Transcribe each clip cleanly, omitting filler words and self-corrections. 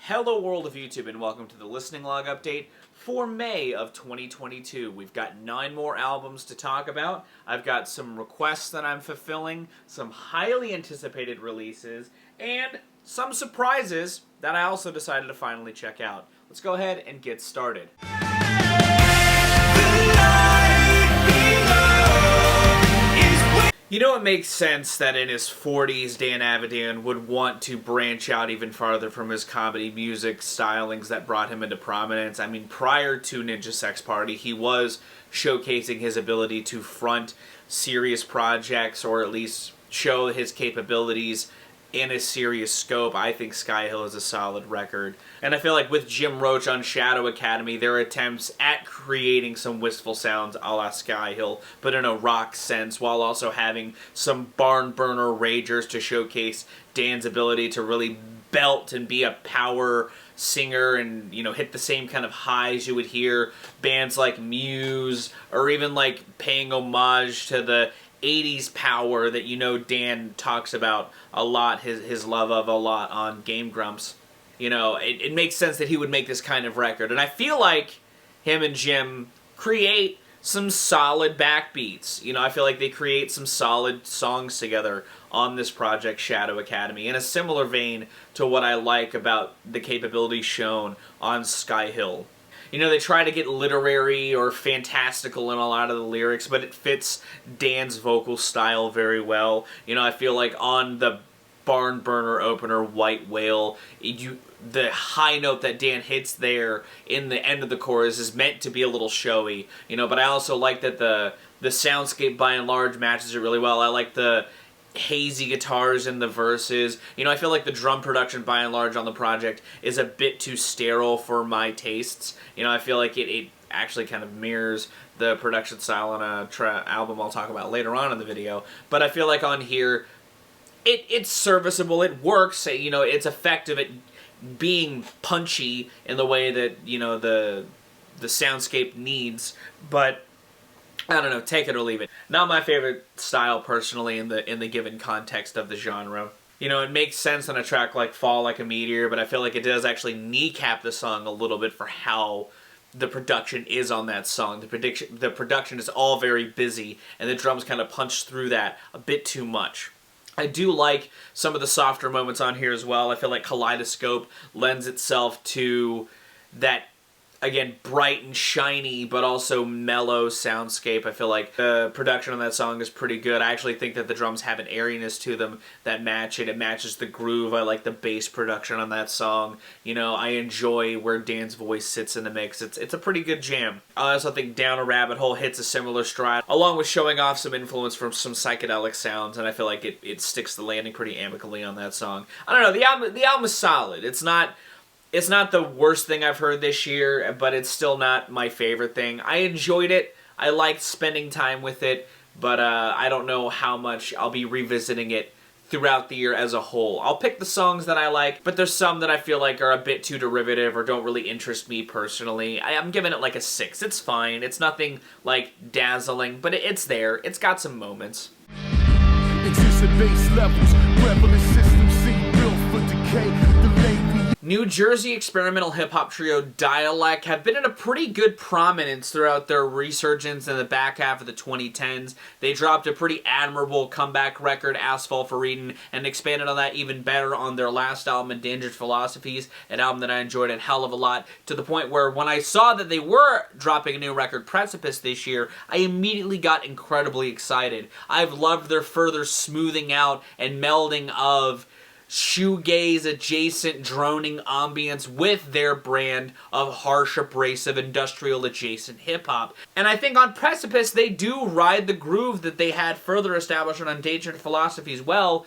Hello world of YouTube and welcome to the listening log update for May of 2022. We've got 9 more albums to talk about. I've got some requests that I'm fulfilling, some highly anticipated releases, and some surprises that I also decided to finally check out. Let's go ahead and get started. You know, it makes sense that in his 40s, Dan Avidan would want to branch out even farther from his comedy music stylings that brought him into prominence. I mean, prior to Ninja Sex Party, he was showcasing his ability to front serious projects, or at least show his capabilities in a serious scope. I think Sky Hill is a solid record. And I feel like with Jim Roach on Shadow Academy, their attempts at creating some wistful sounds a la Sky Hill, but in a rock sense, while also having some barn burner ragers to showcase Dan's ability to really belt and be a power singer and, you know, hit the same kind of highs you would hear bands like Muse, or even like paying homage to the 80s power that, you know, Dan talks about a lot, his love of a lot on Game Grumps. You know, it makes sense that he would make this kind of record. And I feel like him and Jim create some solid backbeats. You know, I feel like they create some solid songs together on this project, Shadow Academy, in a similar vein to what I like about the capabilities shown on Sky Hill. You know, they try to get literary or fantastical in a lot of the lyrics, but it fits Dan's vocal style very well. You know, I feel like on the barn burner opener, White Whale, the high note that Dan hits there in the end of the chorus is meant to be a little showy. You know, but I also like that the soundscape by and large matches it really well. I like the hazy guitars in the verses. You know, I feel like the drum production by and large on the project is a bit too sterile for my tastes. You know, I feel like it actually kind of mirrors the production style on a album I'll talk about later on in the video. But I feel like on here, it's serviceable, it works, you know, it's effective at being punchy in the way that, you know, the soundscape needs, but I don't know, take it or leave it. Not my favorite style personally in the given context of the genre. You know, it makes sense on a track like Fall Like a Meteor, but I feel like it does actually kneecap the song a little bit for how the production is on that song. The production is all very busy, and the drums kind of punch through that a bit too much. I do like some of the softer moments on here as well. I feel like Kaleidoscope lends itself to that, again, bright and shiny, but also mellow soundscape. I feel like the production on that song is pretty good. I actually think that the drums have an airiness to them that match it. It matches the groove. I like the bass production on that song. You know, I enjoy where Dan's voice sits in the mix. It's a pretty good jam. I also think Down a Rabbit Hole hits a similar stride, along with showing off some influence from some psychedelic sounds, and I feel like it sticks the landing pretty amicably on that song. I don't know, the album is solid. It's not the worst thing I've heard this year, but it's still not my favorite thing. I enjoyed it. I liked spending time with it, but I don't know how much I'll be revisiting it throughout the year as a whole. I'll pick the songs that I like, but there's some that I feel like are a bit too derivative or don't really interest me personally. I'm giving it like a 6. It's fine. It's nothing like dazzling, but it's there. It's got some moments. Existing base levels, prevalent systems seem built for decay. New Jersey experimental hip-hop trio Dalek have been in a pretty good prominence throughout their resurgence in the back half of the 2010s. They dropped a pretty admirable comeback record, Asphalt for Eden, and expanded on that even better on their last album, Endangered Philosophies, an album that I enjoyed a hell of a lot, to the point where when I saw that they were dropping a new record, Precipice, this year, I immediately got incredibly excited. I've loved their further smoothing out and melding of shoegaze-adjacent droning ambience with their brand of harsh, abrasive, industrial-adjacent hip-hop. And I think on Precipice, they do ride the groove that they had further established on Endangered Philosophies well,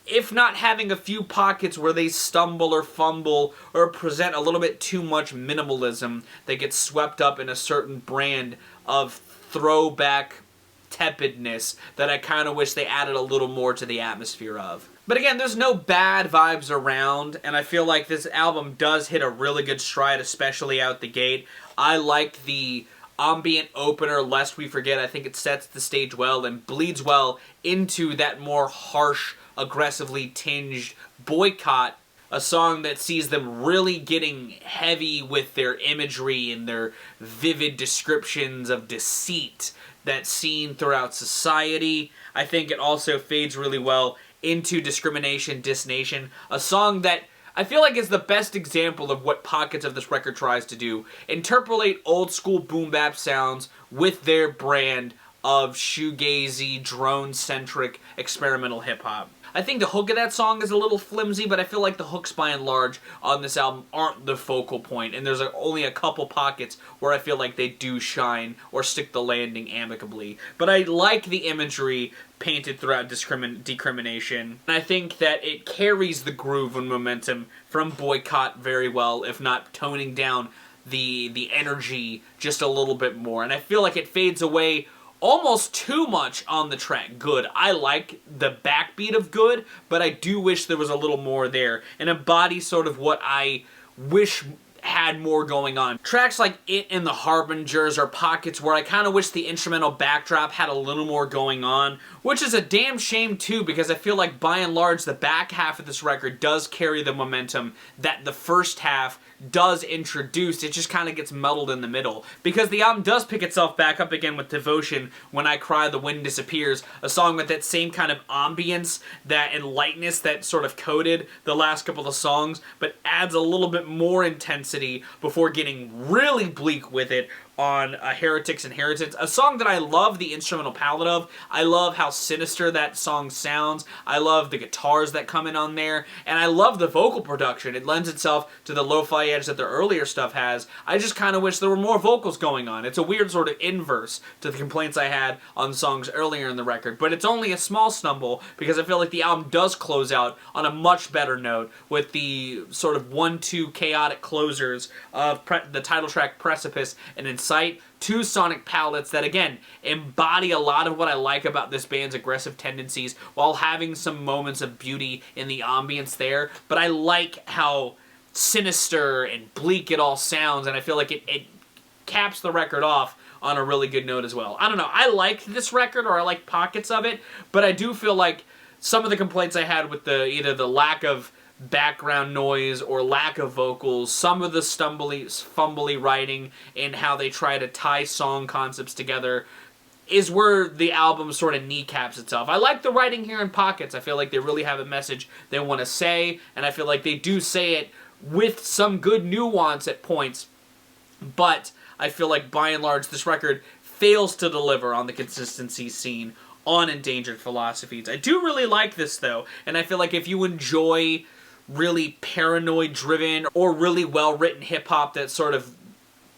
if not having a few pockets where they stumble or fumble or present a little bit too much minimalism that gets swept up in a certain brand of throwback tepidness that I kind of wish they added a little more to the atmosphere of. But again, there's no bad vibes around, and I feel like this album does hit a really good stride, especially out the gate. I like the ambient opener, Lest We Forget. I think it sets the stage well and bleeds well into that more harsh, aggressively tinged Boycott a song that sees them really getting heavy with their imagery and their vivid descriptions of deceit that's seen throughout society. I think it also fades really well into Discrimination, Disnation, a song that I feel like is the best example of what pockets of this record tries to do. Interpolate old school boom bap sounds with their brand of shoegazy, drone-centric experimental hip-hop. I think the hook of that song is a little flimsy, but I feel like the hooks by and large on this album aren't the focal point, and there's only a couple pockets where I feel like they do shine or stick the landing amicably. But I like the imagery painted throughout Discrimination, and I think that it carries the groove and momentum from Boycott very well, if not toning down the energy just a little bit more. And I feel like it fades away almost too much on the track Good. I like the backbeat of Good, but I do wish there was a little more there, and embodies sort of what I wish had more going on. Tracks like It and The Harbingers are pockets where I kind of wish the instrumental backdrop had a little more going on, which is a damn shame too, because I feel like by and large the back half of this record does carry the momentum that the first half does introduce. It just kind of gets muddled in the middle, because the album does pick itself back up again with Devotion, When I Cry the Wind Disappears, a song with that same kind of ambience that and lightness that sort of coated the last couple of songs, but adds a little bit more intensity before getting really bleak with it on Heretics Inheritance, a song that I love the instrumental palette of. I love how sinister that song sounds. I love the guitars that come in on there, and I love the vocal production. It lends itself to the lo-fi edge that the earlier stuff has. I just kind of wish there were more vocals going on. It's a weird sort of inverse to the complaints I had on songs earlier in the record, but it's only a small stumble because I feel like the album does close out on a much better note with the sort of 1-2 chaotic closers of the title track Precipice and Incite, two sonic palettes that, again, embody a lot of what I like about this band's aggressive tendencies while having some moments of beauty in the ambience there. But I like how sinister and bleak it all sounds, and I feel like it caps the record off on a really good note as well. I don't know, I liked this record, or I like pockets of it, but I do feel like some of the complaints I had with either the lack of background noise or lack of vocals, some of the fumbly writing, and how they try to tie song concepts together is where the album sort of kneecaps itself. I like the writing here in pockets. I feel like they really have a message they want to say, and I feel like they do say it with some good nuance at points, but I feel like by and large this record fails to deliver on the consistency seen on Endangered Philosophies. I do really like this though, and I feel like if you enjoy really paranoid-driven or really well-written hip-hop that sort of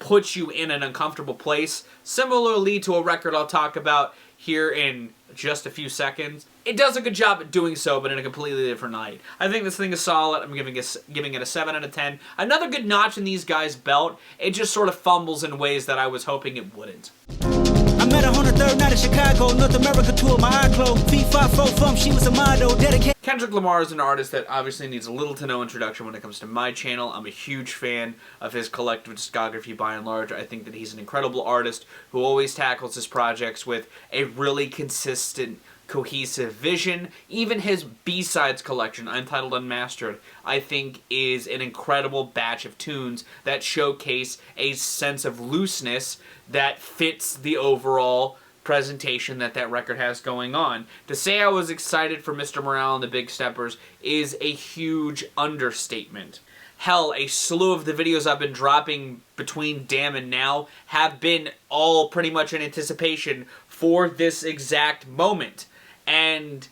puts you in an uncomfortable place, similarly to a record I'll talk about here in just a few seconds, it does a good job at doing so, but in a completely different light. I think this thing is solid. I'm giving it a 7 out of 10. Another good notch in these guys' belt. It just sort of fumbles in ways that I was hoping it wouldn't. I met her on the third night in Chicago, North America tour, my eye closed. V545, she was a model, dedicated. Kendrick Lamar is an artist that obviously needs little to no introduction when it comes to my channel. I'm a huge fan of his collective discography by and large. I think that he's an incredible artist who always tackles his projects with a really consistent, cohesive vision. Even his B-sides collection, Untitled Unmastered, I think is an incredible batch of tunes that showcase a sense of looseness that fits the overall presentation that record has going on. To say I was excited for Mr. Morale and the Big Steppers is a huge understatement. Hell, a slew of the videos I've been dropping between Damn and Now have been all pretty much in anticipation for this exact moment. And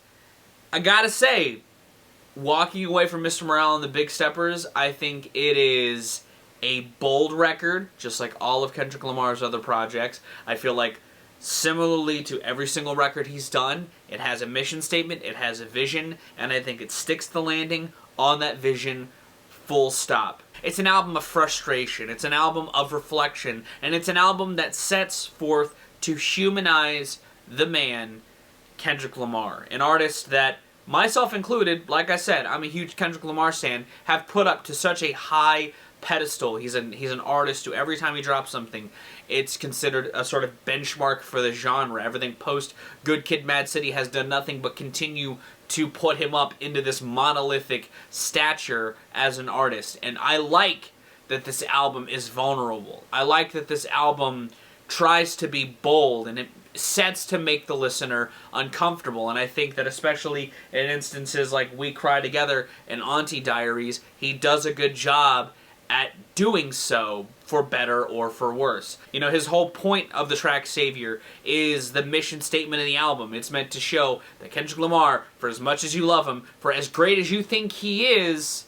I gotta say, walking away from Mr. Morale and the Big Steppers, I think it is a bold record, just like all of Kendrick Lamar's other projects. I feel like similarly to every single record he's done, it has a mission statement, it has a vision, and I think it sticks the landing on that vision, full stop. It's an album of frustration, it's an album of reflection, and it's an album that sets forth to humanize the man, Kendrick Lamar, an artist that, myself included, like I said, I'm a huge Kendrick Lamar stan, have put up to such a high pedestal. He's an artist who every time he drops something, it's considered a sort of benchmark for the genre. Everything post Good Kid, Mad City has done nothing but continue to put him up into this monolithic stature as an artist. And I like that this album is vulnerable. I like that this album tries to be bold, and it sets to make the listener uncomfortable. And I think that especially in instances like We Cry Together and Auntie Diaries, he does a good job at doing so, for better or for worse. You know, his whole point of the track Savior is the mission statement of the album. It's meant to show that Kendrick Lamar, for as much as you love him, for as great as you think he is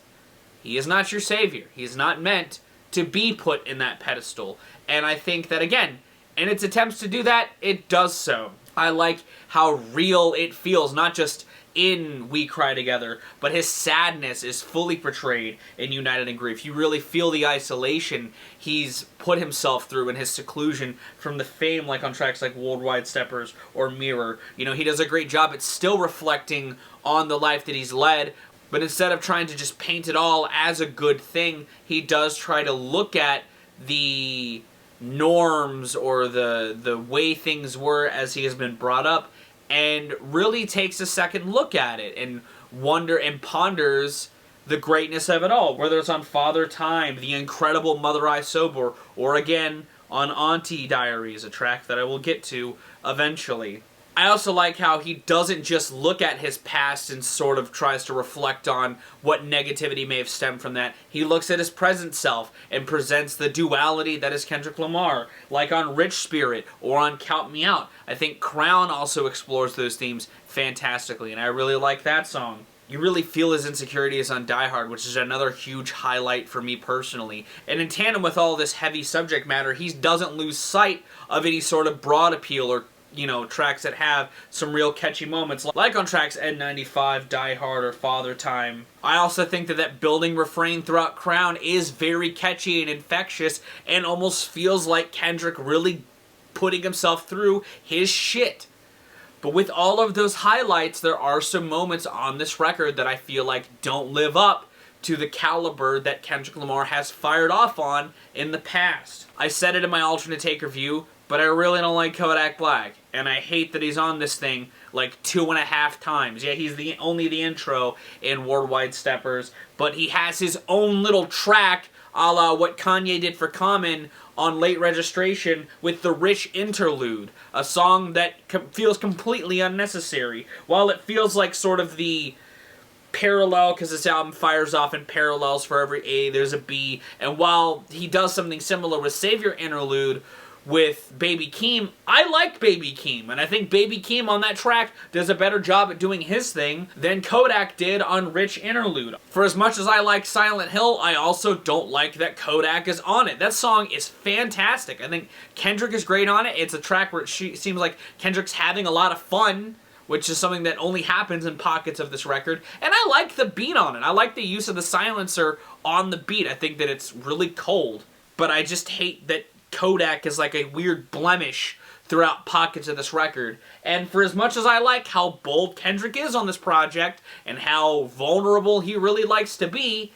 not your savior. He's not meant to be put in that pedestal. And I think that, again, in its attempts to do that, it does so. I like how real it feels, not just in We Cry Together, but his sadness is fully portrayed in United in Grief. You really feel the isolation he's put himself through in his seclusion from the fame, like on tracks like Worldwide Steppers or Mirror. You know, he does a great job at still reflecting on the life that he's led, but instead of trying to just paint it all as a good thing, he does try to look at the norms or the way things were as he has been brought up, and really takes a second look at it and wonder and ponders the greatness of it all, whether it's on Father Time, the incredible Mother I Sober, or again on Auntie Diaries, a track that I will get to eventually. I also like how he doesn't just look at his past and sort of tries to reflect on what negativity may have stemmed from that. He looks at his present self and presents the duality that is Kendrick Lamar, like on Rich Spirit or on Count Me Out. I think Crown also explores those themes fantastically, and I really like that song. You really feel his insecurities on Die Hard, which is another huge highlight for me personally. And in tandem with all this heavy subject matter, he doesn't lose sight of any sort of broad appeal or, you know, tracks that have some real catchy moments, like on tracks N95, Die Hard, or Father Time. I also think that building refrain throughout Crown is very catchy and infectious, and almost feels like Kendrick really putting himself through his shit. But with all of those highlights, there are some moments on this record that I feel like don't live up to the caliber that Kendrick Lamar has fired off on in the past. I said it in my alternate take review, but I really don't like Kodak Black, and I hate that he's on this thing like 2.5 times. Yeah, he's only the intro in Worldwide Steppers, but he has his own little track, a la what Kanye did for Common on Late Registration with the Rich Interlude, a song that feels completely unnecessary. While it feels like sort of the parallel, because this album fires off in parallels. For every A, there's a B, and while he does something similar with Savior Interlude with Baby Keem, I like Baby Keem, and I think Baby Keem on that track does a better job at doing his thing than Kodak did on Rich Interlude. For as much as I like Silent Hill, I also don't like that Kodak is on it. That song is fantastic. I think Kendrick is great on it. It's a track where it seems like Kendrick's having a lot of fun, which is something that only happens in pockets of this record. And I like the beat on it. I like the use of the silencer on the beat. I think that it's really cold. But I just hate that Kodak is like a weird blemish throughout pockets of this record. And for as much as I like how bold Kendrick is on this project and how vulnerable he really likes to be,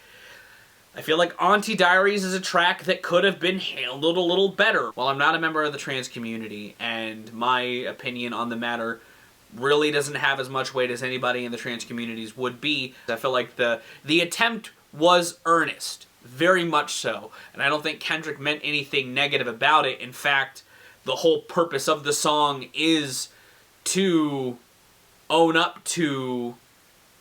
I feel like Auntie Diaries is a track that could have been handled a little better. While I'm not a member of the trans community, and my opinion on the matter really doesn't have as much weight as anybody in the trans communities would be, I feel like the attempt was earnest. Very much so. And I don't think Kendrick meant anything negative about it. In fact, the whole purpose of the song is to own up to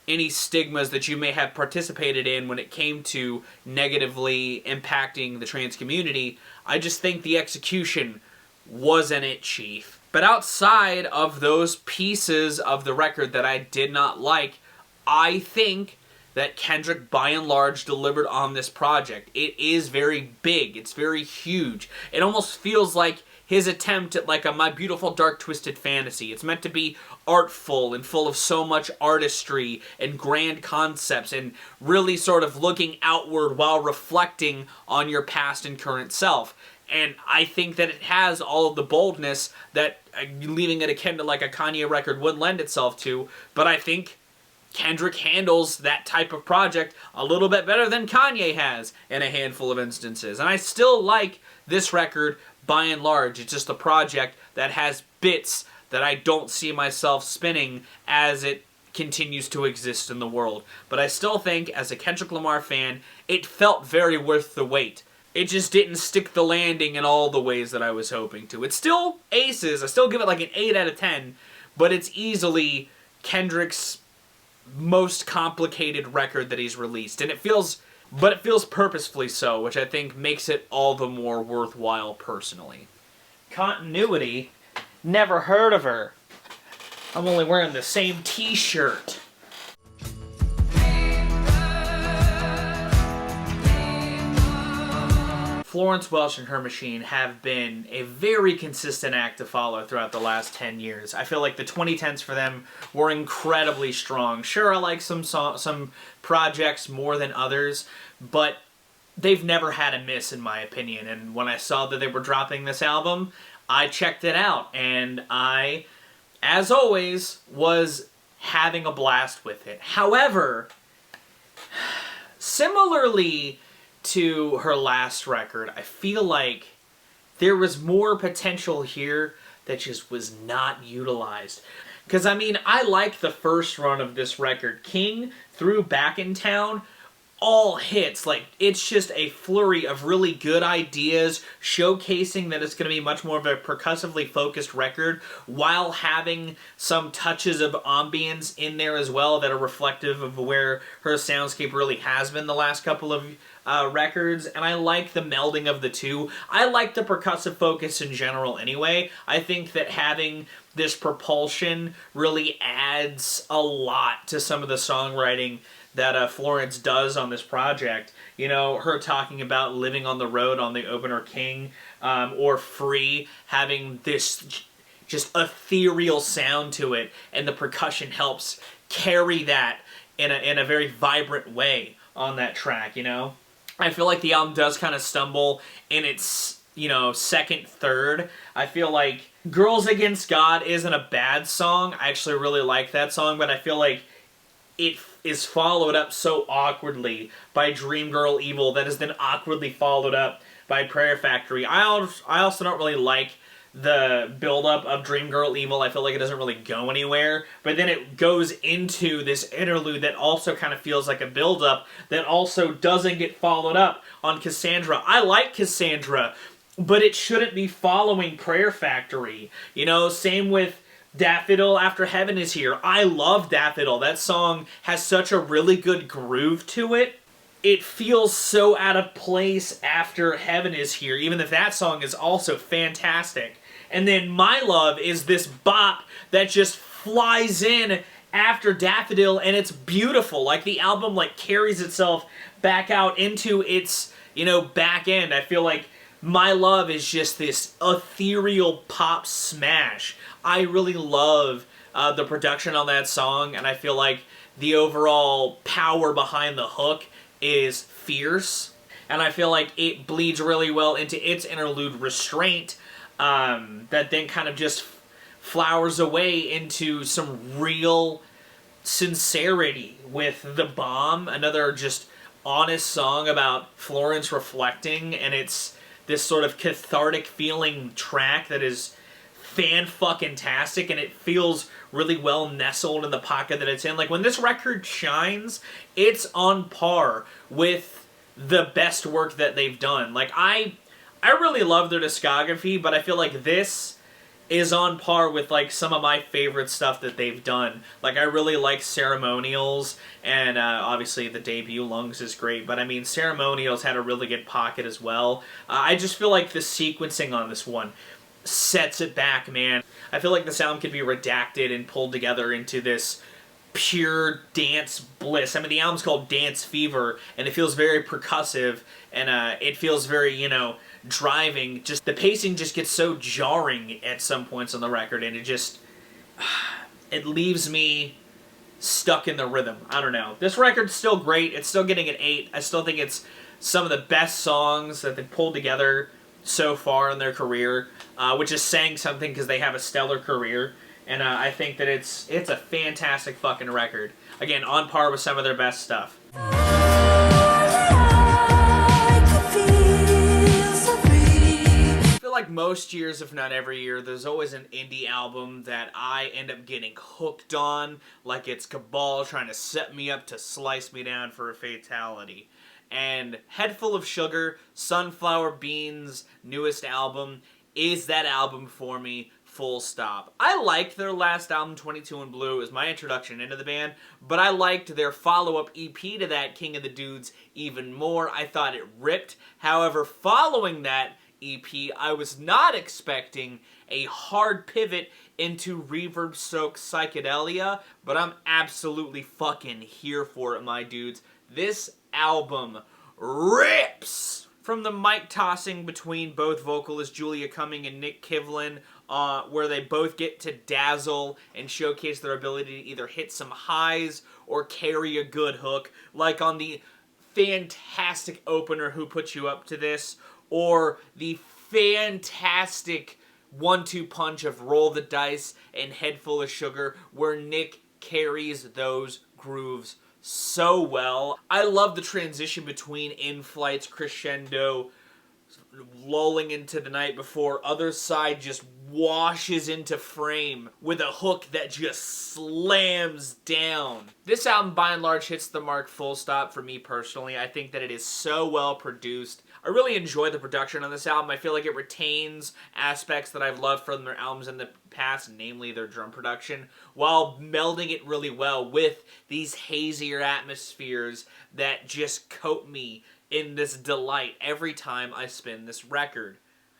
any stigmas that you may have participated in when it came to negatively impacting the trans community. I just think the execution wasn't it, Chief. But outside of those pieces of the record that I did not like, I think that Kendrick, by and large, delivered on this project. It is very big. It's very huge. It almost feels like his attempt at like a My Beautiful Dark Twisted Fantasy. It's meant to be artful and full of so much artistry and grand concepts and really sort of looking outward while reflecting on your past and current self. And I think that it has all of the boldness that leaving it akin to like a Kanye record would lend itself to, but I think Kendrick handles that type of project a little bit better than Kanye has in a handful of instances. And I still like this record by and large. It's just a project that has bits that I don't see myself spinning as it continues to exist in the world. But I still think, as a Kendrick Lamar fan, it felt very worth the wait. It just didn't stick the landing in all the ways that I was hoping to. It's still aces. I still give it like an 8 out of 10, but it's easily Kendrick's most complicated record that he's released. And it feels purposefully so, which I think makes it all the more worthwhile personally. Continuity? Never heard of her. I'm only wearing the same t-shirt. Florence Welch and Her Machine have been a very consistent act to follow throughout the last 10 years. I feel like the 2010s for them were incredibly strong. Sure, I like some projects more than others, but they've never had a miss in my opinion. And when I saw that they were dropping this album, I checked it out, and I, as always, was having a blast with it. However, similarly to her last record, I feel like there was more potential here that just was not utilized. Because, I mean, I like the first run of this record. King through Back in Town, all hits. Like, it's just a flurry of really good ideas, showcasing that it's going to be much more of a percussively focused record, while having some touches of ambience in there as well that are reflective of where her soundscape really has been the last couple of records. And I like the melding of the two. I like the percussive focus in general anyway. I think that having this propulsion really adds a lot to some of the songwriting that Florence does on this project. You know, her talking about living on the road on the opener King, or Free, having this just ethereal sound to it, and the percussion helps carry that in a very vibrant way on that track, you know? I feel like the album does kind of stumble in its, you know, second third. I feel like Girls Against God isn't a bad song. I actually really like that song, but I feel like it is followed up so awkwardly by Dream Girl Evil that is then awkwardly followed up by Prayer Factory. I also don't really like the build-up of Dream Girl Evil. I feel like it doesn't really go anywhere, but then it goes into this interlude that also kind of feels like a build-up that also doesn't get followed up on Cassandra. I like Cassandra, but it shouldn't be following Prayer Factory. You know, same with Daffodil After Heaven Is Here. I love Daffodil. That song has such a really good groove to it. It feels so out of place after Heaven Is Here, even if that song is also fantastic. And then My Love is this bop that just flies in after Daffodil, and it's beautiful. Like, the album, like, carries itself back out into its, you know, back end. I feel like My Love is just this ethereal pop smash. I really love the production on that song, and I feel like the overall power behind the hook is fierce. And I feel like it bleeds really well into its interlude, Restraint, that then kind of just flowers away into some real sincerity with The Bomb, another just honest song about Florence reflecting, and it's this sort of cathartic feeling track that is fan-fucking-tastic, and it feels really well nestled in the pocket that it's in. Like, when this record shines, it's on par with the best work that they've done. Like, I really love their discography, but I feel like this is on par with, like, some of my favorite stuff that they've done. Like, I really like Ceremonials, and obviously the debut, Lungs, is great, but I mean, Ceremonials had a really good pocket as well. I just feel like the sequencing on this one sets it back, man. I feel like the sound could be redacted and pulled together into this pure dance bliss. I mean, the album's called Dance Fever, and it feels very percussive, and it feels very, you know, driving. Just the pacing just gets so jarring at some points on the record, and it leaves me stuck in the rhythm. I don't know. This record's still great. It's still getting an 8. I still think it's some of the best songs that they've pulled together so far in their career, which is saying something because they have a stellar career. And I think that it's a fantastic fucking record. Again, on par with some of their best stuff. I feel like most years, if not every year, there's always an indie album that I end up getting hooked on, like it's Cabal trying to set me up to slice me down for a fatality. And Headful of Sugar, Sunflower Beans' newest album, is that album for me, full stop. I liked their last album, 22 in Blue. It was my introduction into the band, but I liked their follow-up EP to that, King of the Dudes, even more. I thought it ripped. However, following that EP, I was not expecting a hard pivot into reverb-soaked psychedelia, but I'm absolutely fucking here for it, my dudes. This album rips! From the mic tossing between both vocalists Julia Cumming and Nick Kivlin, where they both get to dazzle and showcase their ability to either hit some highs or carry a good hook, like on the fantastic opener Who Put You Up to This, or the fantastic 1-2 punch of Roll the Dice and Headful of Sugar, where Nick carries those grooves so well. I love the transition between In-Flight's crescendo lulling into the night before Other Side just washes into frame with a hook that just slams down. This album by and large hits the mark, full stop, for me personally. I think that it is so well produced. I really enjoy the production on this album. I feel like it retains aspects that I've loved from their albums in the past, namely their drum production, while melding it really well with these hazier atmospheres that just coat me in this delight every time I spin this record.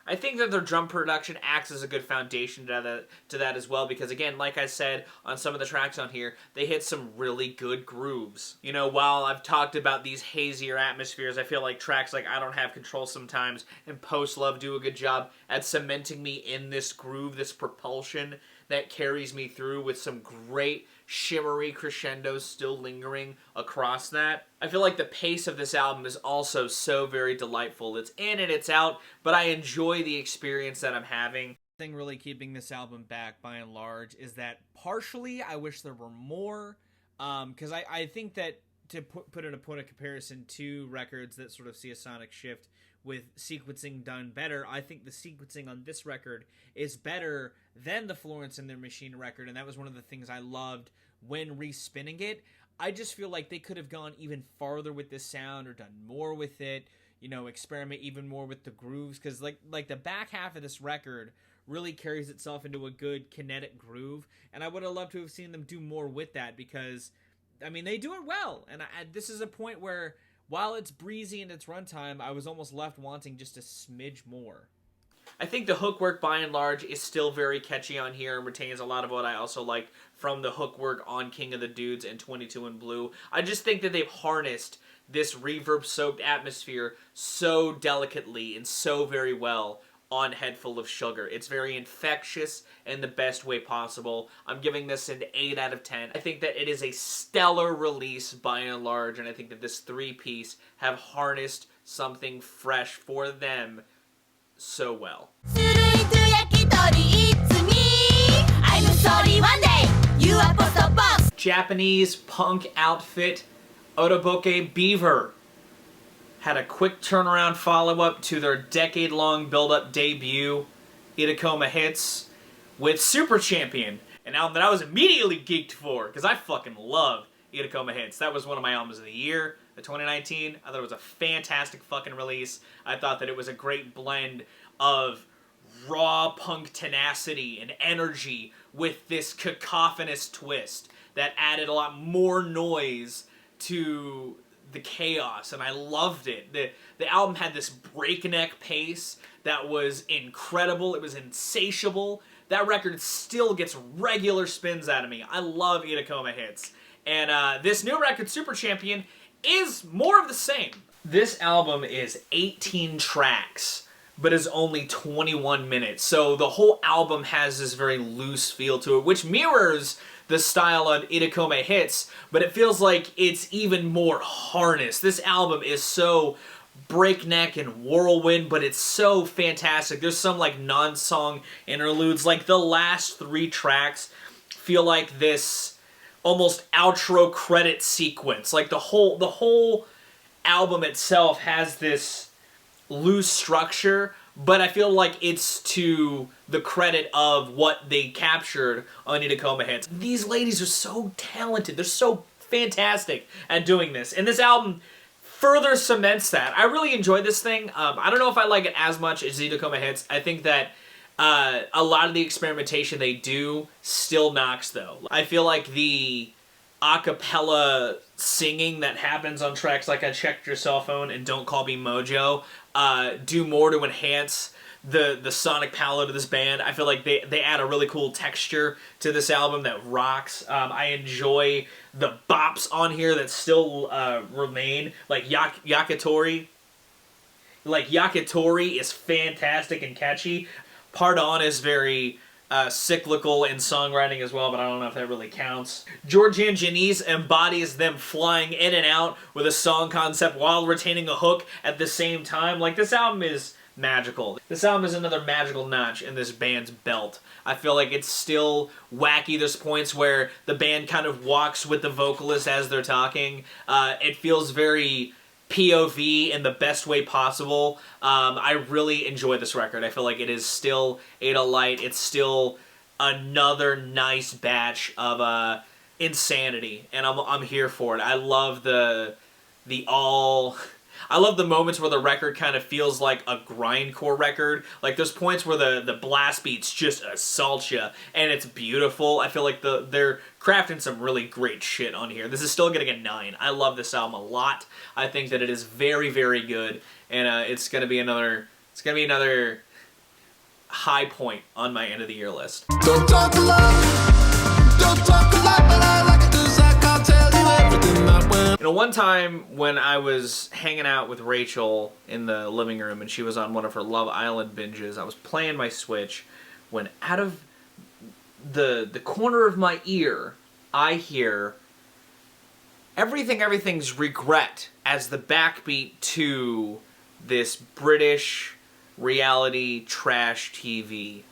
I think that their drum production acts as a good foundation to that as well, because again, like I said on some of the tracks on here, they hit some really good grooves. You know, while I've talked about these hazier atmospheres, I feel like tracks like I Don't Have Control sometimes and Post Love do a good job at cementing me in this groove, this propulsion that carries me through with some great shimmery crescendos still lingering across that. I feel like the pace of this album is also so very delightful. It's in and it's out, but I enjoy the experience that I'm having. The thing really keeping this album back by and large is that partially I wish there were more, because I think that to put in a point of comparison to records that sort of see a sonic shift with sequencing done better, I think the sequencing on this record is better than the Florence and Their Machine record, and that was one of the things I loved when respinning it. I just feel like they could have gone even farther with this sound or done more with it, you know, experiment even more with the grooves, because like the back half of this record really carries itself into a good kinetic groove, and I would have loved to have seen them do more with that, because, I mean, they do it well, and this is a point where, while it's breezy in its runtime, I was almost left wanting just a smidge more. I think the hook work, by and large, is still very catchy on here and retains a lot of what I also liked from the hook work on King of the Dudes and 22 in Blue. I just think that they've harnessed this reverb-soaked atmosphere so delicately and so very well on Headful of Sugar. It's very infectious in the best way possible. I'm giving this an 8 out of 10. I think that it is a stellar release by and large, and I think that this three-piece have harnessed something fresh for them so well. Japanese punk outfit Otoboke Beaver had a quick turnaround follow-up to their decade-long build-up debut, Itakoma Hits, with Super Champion, an album that I was immediately geeked for, because I fucking love Itakoma Hits. That was one of my albums of the year, the 2019. I thought it was a fantastic fucking release. I thought that it was a great blend of raw punk tenacity and energy with this cacophonous twist that added a lot more noise to the chaos, and I loved it. The album had this breakneck pace that was incredible. It was insatiable. That record still gets regular spins out of me. I love Itakoma Hits. And this new record, Super Champion, is more of the same. This album is 18 tracks, but is only 21 minutes. So the whole album has this very loose feel to it, which mirrors the style on Itakoma Hits, but it feels like it's even more harnessed. This album is so breakneck and whirlwind, but it's so fantastic. There's some like non-song interludes. Like the last 3 tracks feel like this almost outro credit sequence. Like the whole album itself has this loose structure, but I feel like it's to the credit of what they captured on Tacoma Hits. These ladies are so talented. They're so fantastic at doing this. And this album further cements that. I really enjoy this thing. I don't know if I like it as much as Tacoma Hits. I think that a lot of the experimentation they do still knocks, though. I feel like the acapella singing that happens on tracks like I Checked Your Cell Phone and Don't Call Me Mojo do more to enhance the sonic palette of this band. I feel like they add a really cool texture to this album that rocks. I enjoy the bops on here that still remain, like Yakitori. Like Yakitori is fantastic and catchy. Pardon is very cyclical in songwriting as well, but I don't know if that really counts. Georgian Janice embodies them flying in and out with a song concept while retaining a hook at the same time. Like, this album is magical. This album is another magical notch in this band's belt. I feel like it's still wacky. There's points where the band kind of walks with the vocalist as they're talking. It feels very POV in the best way possible. I really enjoy this record. I feel like it is still Ada Light. It's still another nice batch of insanity, and I'm here for it. I love the moments where the record kind of feels like a grindcore record. Like, there's points where the blast beats just assault you, and it's beautiful. I feel like they're crafting some really great shit on here. This is still getting a 9. I love this album a lot. I think that it is very, very good, and it's gonna be another high point on my end of the year list. Don't talk a lot, don't talk a lot, but I like it 'cause I can't tell you everything that went. You know, one time when I was hanging out with Rachel in the living room and she was on one of her Love Island binges, I was playing my Switch when out of the corner of my ear, I hear Everything's Regret as the backbeat to this British reality trash TV.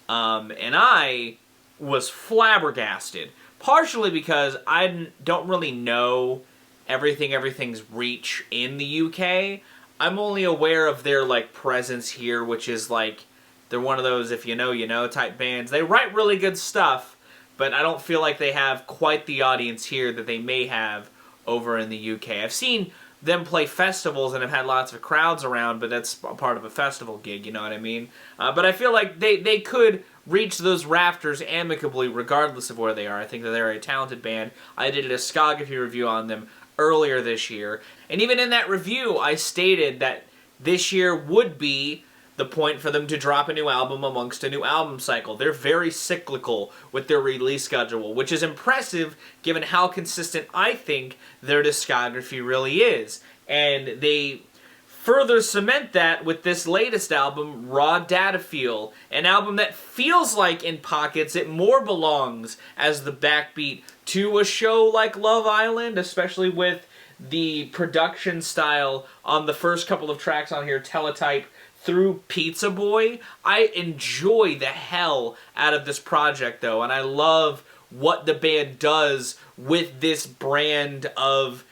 And I was flabbergasted. Partially because I don't really know Everything's reach in the UK. I'm only aware of their, like, presence here, which is, like, they're one of those if you know type bands. They write really good stuff, but I don't feel like they have quite the audience here that they may have over in the UK. I've seen them play festivals and have had lots of crowds around, but that's part of a festival gig, you know what I mean? But I feel like they could reach those rafters amicably regardless of where they are. I think that they're a talented band. I did a discography review on them earlier this year, and even in that review I stated that this year would be the point for them to drop a new album amongst a new album cycle. They're very cyclical with their release schedule, which is impressive given how consistent I think their discography really is. And they further cement that with this latest album, Raw Data Feel, an album that feels like in pockets it more belongs as the backbeat to a show like Love Island, especially with the production style on the first couple of tracks on here, Teletype through Pizza Boy. I enjoy the hell out of this project, though, and I love what the band does with this brand of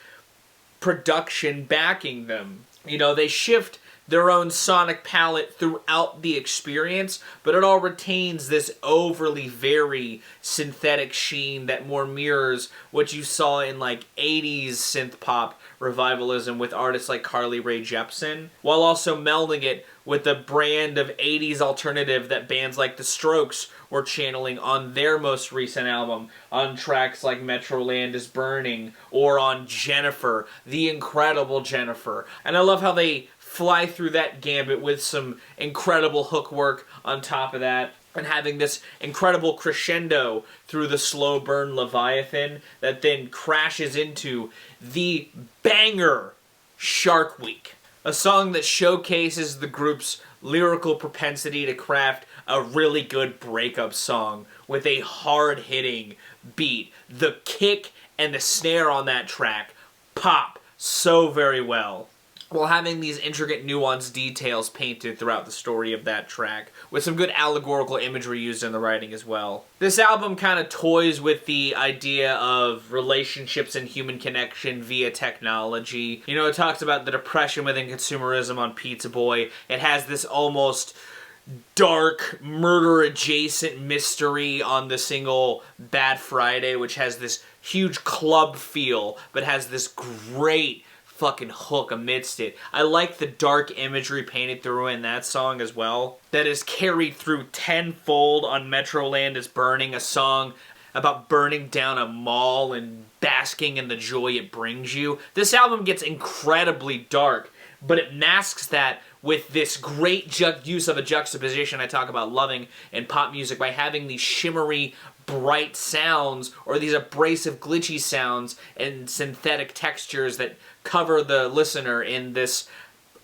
production backing them. You know, they shift their own sonic palette throughout the experience, but it all retains this overly very synthetic sheen that more mirrors what you saw in, like, 80s synth pop revivalism with artists like Carly Rae Jepsen, while also melding it with the brand of 80s alternative that bands like The Strokes were channeling on their most recent album, on tracks like Metroland is Burning, or on Jennifer, the incredible Jennifer. And I love how they fly through that gambit with some incredible hook work on top of that, and having this incredible crescendo through the slow burn Leviathan that then crashes into the banger Shark Week. A song that showcases the group's lyrical propensity to craft a really good breakup song with a hard-hitting beat. The kick and the snare on that track pop so very well. while having these intricate nuanced details painted throughout the story of that track, with some good allegorical imagery used in the writing as well. This album kind of toys with the idea of relationships and human connection via technology. You know, it talks about the depression within consumerism on Pizza Boy. It has this almost dark, murder-adjacent mystery on the single Bad Friday, which has this huge club feel, but has this great fucking hook amidst it. I like the dark imagery painted through in that song as well. That is carried through tenfold on Metroland is Burning, a song about burning down a mall and basking in the joy it brings you. This album gets incredibly dark, but it masks that with this great use of a juxtaposition I talk about loving in pop music by having these shimmery, bright sounds, or these abrasive, glitchy sounds and synthetic textures that cover the listener in this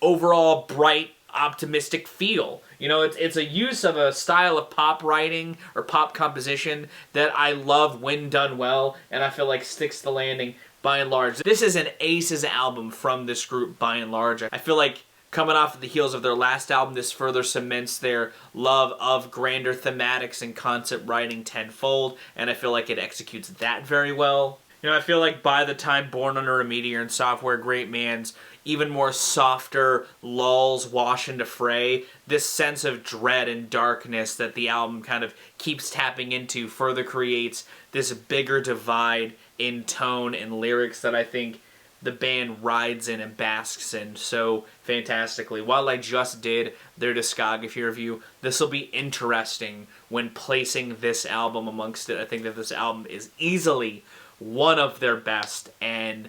overall bright, optimistic feel. You know, it's a use of a style of pop writing or pop composition that I love when done well, and I feel like sticks the landing by and large. This is an Aces album from this group by and large. I feel like coming off of the heels of their last album, this further cements their love of grander thematics and concept writing tenfold, and I feel like it executes that very well. You know, I feel like by the time Born Under a Meteor and Software Great Man's even more softer lulls wash into fray, this sense of dread and darkness that the album kind of keeps tapping into further creates this bigger divide in tone and lyrics that I think the band rides in and basks in so fantastically. While I just did their discography review, this will be interesting when placing this album amongst it. I think that this album is easily one of their best, and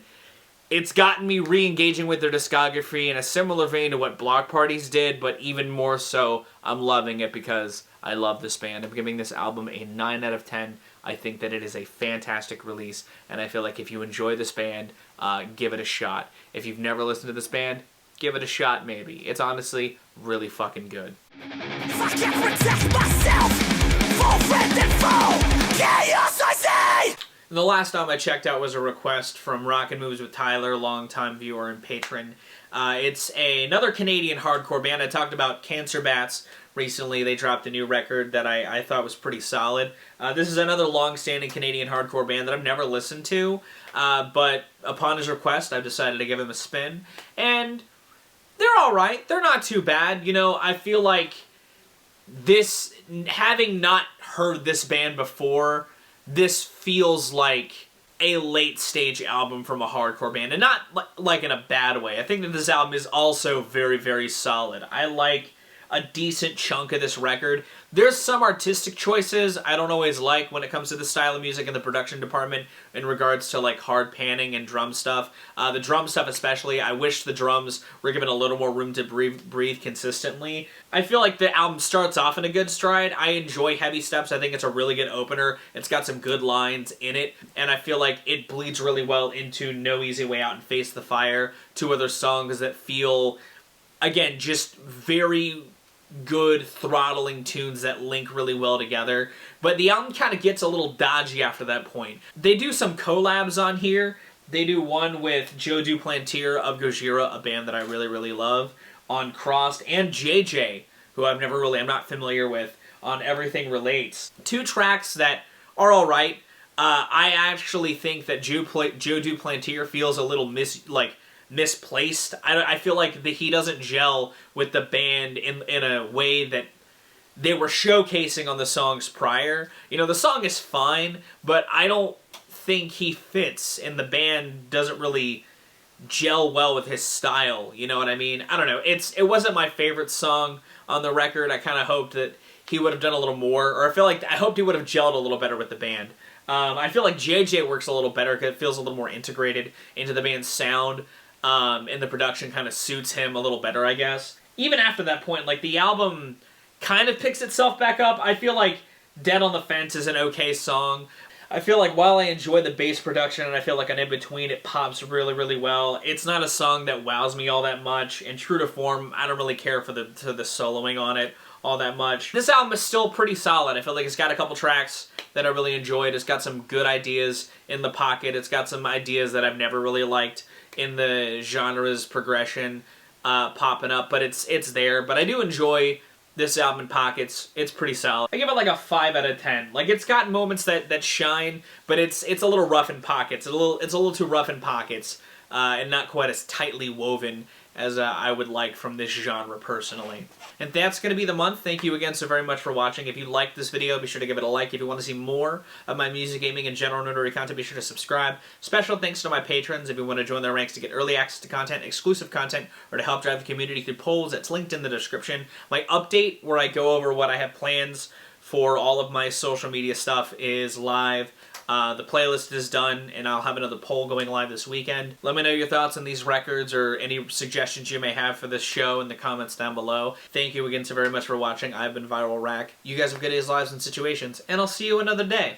it's gotten me re-engaging with their discography in a similar vein to what Block Parties did, but even more so, I'm loving it because I love this band. I'm giving this album a 9 out of 10. I think that it is a fantastic release, and I feel like if you enjoy this band, give it a shot. If you've never listened to this band, give it a shot maybe. It's honestly really fucking good. If I can't protect myself, full friend and foe, chaos I see! The last album I checked out was a request from Rockin' Moves with Tyler, longtime viewer and patron. It's another Canadian hardcore band. I talked about Cancer Bats recently. They dropped a new record that I thought was pretty solid. This is another long-standing Canadian hardcore band that I've never listened to, but upon his request, I've decided to give him a spin. And they're alright. They're not too bad. You know, I feel like this, having not heard this band before, this feels like a late-stage album from a hardcore band, and not like in a bad way. I think that this album is also very, very solid. I like a decent chunk of this record. There's some artistic choices I don't always like when it comes to the style of music in the production department in regards to like hard panning and drum stuff. The drum stuff especially, I wish the drums were given a little more room to breathe consistently. I feel like the album starts off in a good stride. I enjoy Heavy Steps. I think it's a really good opener. It's got some good lines in it, and I feel like it bleeds really well into No Easy Way Out and Face the Fire, two other songs that feel, again, just very good throttling tunes that link really well together. But the album kind of gets a little dodgy after that point. They do some collabs on here. They do one with Joe Duplantier of Gojira, a band that I really, really love, on Crossed, and JJ, who I'm not familiar with, on Everything Relates. Two tracks that are alright. I actually think that Joe Duplantier feels a little misplaced. I feel like he doesn't gel with the band in a way that they were showcasing on the songs prior. You know, the song is fine, but I don't think he fits, and the band doesn't really gel well with his style. You know what I mean? I don't know. It wasn't my favorite song on the record. I kind of hoped that he would have done a little more, or I hoped he would have gelled a little better with the band. I feel like JJ works a little better because it feels a little more integrated into the band's sound. And the production kind of suits him a little better, I guess. Even after that point, like, the album kind of picks itself back up. I feel like Dead on the Fence is an okay song. I feel like while I enjoy the bass production and I feel like an in-between, it pops really, really well. It's not a song that wows me all that much, and true to form, I don't really care for the soloing on it all that much. This album is still pretty solid. I feel like it's got a couple tracks that I really enjoyed. It's got some good ideas in the pocket. It's got some ideas that I've never really liked in the genre's progression popping up, but it's there. But I do enjoy this album in pockets. It's pretty solid. I give it like a 5 out of 10. Like, it's got moments that shine, but it's a little rough in pockets. It's a little too rough in pockets, and not quite as tightly woven as I would like from this genre personally. And that's going to be the month. Thank you again so very much for watching. If you liked this video, be sure to give it a like. If you want to see more of my music, gaming, and general nerdery content, be sure to subscribe. Special thanks to my patrons. If you want to join their ranks to get early access to content, exclusive content, or to help drive the community through polls, that's linked in the description. My update, where I go over what I have plans for all of my social media stuff, is live. The playlist is done, and I'll have another poll going live this weekend. Let me know your thoughts on these records or any suggestions you may have for this show in the comments down below. Thank you again so very much for watching. I've been Viral Rack. You guys have good days, lives, and situations, and I'll see you another day.